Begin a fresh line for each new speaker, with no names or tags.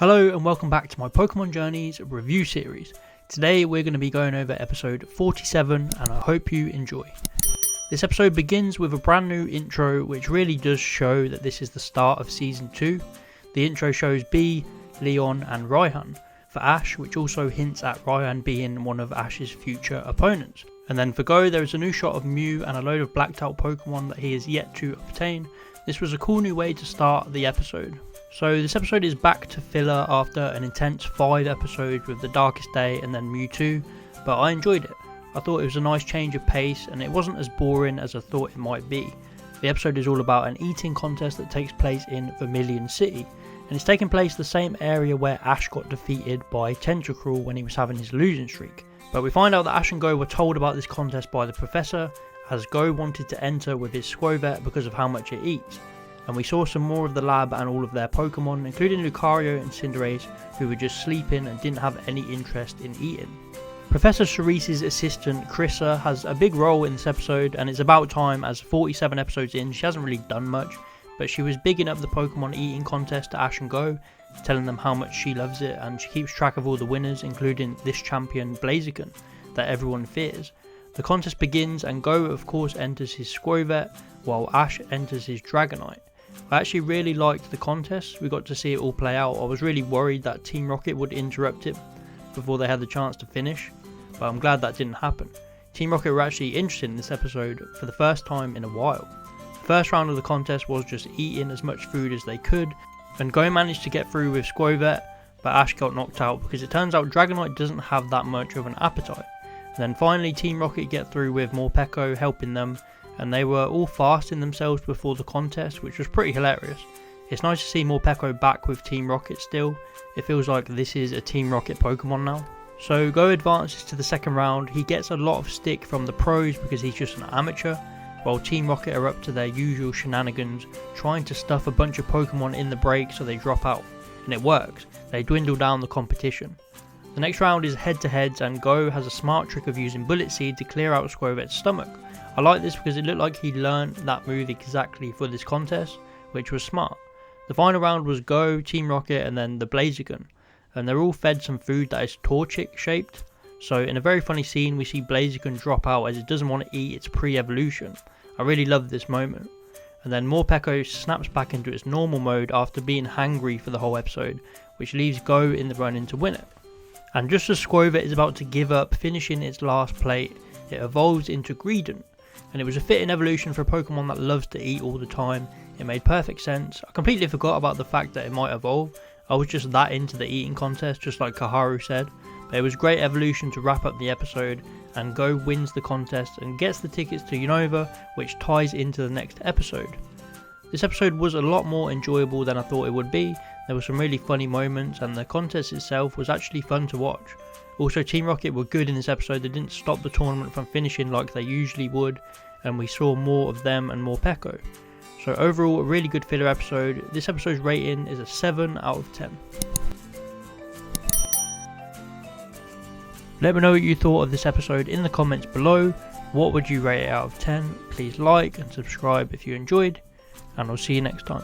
Hello and welcome back to my Pokemon Journeys review series. Today we're going to be going over episode 47 and I hope you enjoy. This episode begins with a brand new intro which really does show that this is the start of season 2. The intro shows Bee, Leon and Raihan for Ash, which also hints at Raihan being one of Ash's future opponents. And then for Go there is a new shot of Mew and a load of blacked out Pokemon that he is yet to obtain. This was a cool new way to start the episode. So this episode is back to filler after an intense 5 episodes with the Darkest Day and then Mewtwo, but I enjoyed it. I thought it was a nice change of pace and it wasn't as boring as I thought it might be. The episode is all about an eating contest that takes place in Vermilion City, and it's taking place the same area where Ash got defeated by Tentacruel when he was having his losing streak. But we find out that Ash and Go were told about this contest by the professor, as Go wanted to enter with his Squovet because of how much it eats. And we saw some more of the lab and all of their Pokemon, including Lucario and Cinderace, who were just sleeping and didn't have any interest in eating. Professor Cerise's assistant Krissa has a big role in this episode, and it's about time, as 47 episodes in she hasn't really done much, but she was bigging up the Pokemon eating contest to Ash and Go, telling them how much she loves it, and she keeps track of all the winners, including this champion Blaziken that everyone fears. The contest begins and Go of course enters his Squovet, while Ash enters his Dragonite. I actually really liked the contest. We got to see it all play out. I was really worried that Team Rocket would interrupt it before they had the chance to finish, but I'm glad that didn't happen. Team Rocket were actually interested in this episode for the first time in a while. The first round of the contest was just eating as much food as they could, and Go managed to get through with Squovet, but Ash got knocked out because it turns out Dragonite doesn't have that much of an appetite. And then finally Team Rocket get through with Morpeko helping them, and they were all fasting themselves before the contest, which was pretty hilarious. It's nice to see Morpeko back with Team Rocket still. It feels like this is a Team Rocket Pokemon now. So Go advances to the second round. He gets a lot of stick from the pros because he's just an amateur, while Team Rocket are up to their usual shenanigans, trying to stuff a bunch of Pokemon in the break so they drop out. And it works. They dwindle down the competition. The next round is head to heads, and Go has a smart trick of using Bullet Seed to clear out Squovet's stomach. I like this because it looked like he learned that move exactly for this contest, which was smart. The final round was Go, Team Rocket and then the Blaziken, and they're all fed some food that is Torchic shaped. So in a very funny scene we see Blaziken drop out as it doesn't want to eat its pre-evolution. I really love this moment. And then Morpeko snaps back into its normal mode after being hangry for the whole episode, which leaves Go in the running to win it. And just as Squovet is about to give up, finishing its last plate, it evolves into Greedent. And it was a fitting evolution for a Pokemon that loves to eat all the time. It made perfect sense. I completely forgot about the fact that it might evolve. I was just that into the eating contest, just like Kaharu said. But it was great evolution to wrap up the episode, and Go wins the contest and gets the tickets to Unova, which ties into the next episode. This episode was a lot more enjoyable than I thought it would be. There were some really funny moments and the contest itself was actually fun to watch. Also Team Rocket were good in this episode. They didn't stop the tournament from finishing like they usually would, and we saw more of them and more Morpeko. So overall a really good filler episode. This episode's rating is a 7 out of 10. Let me know what you thought of this episode in the comments below. What would you rate it out of 10? Please like and subscribe if you enjoyed, and I'll see you next time.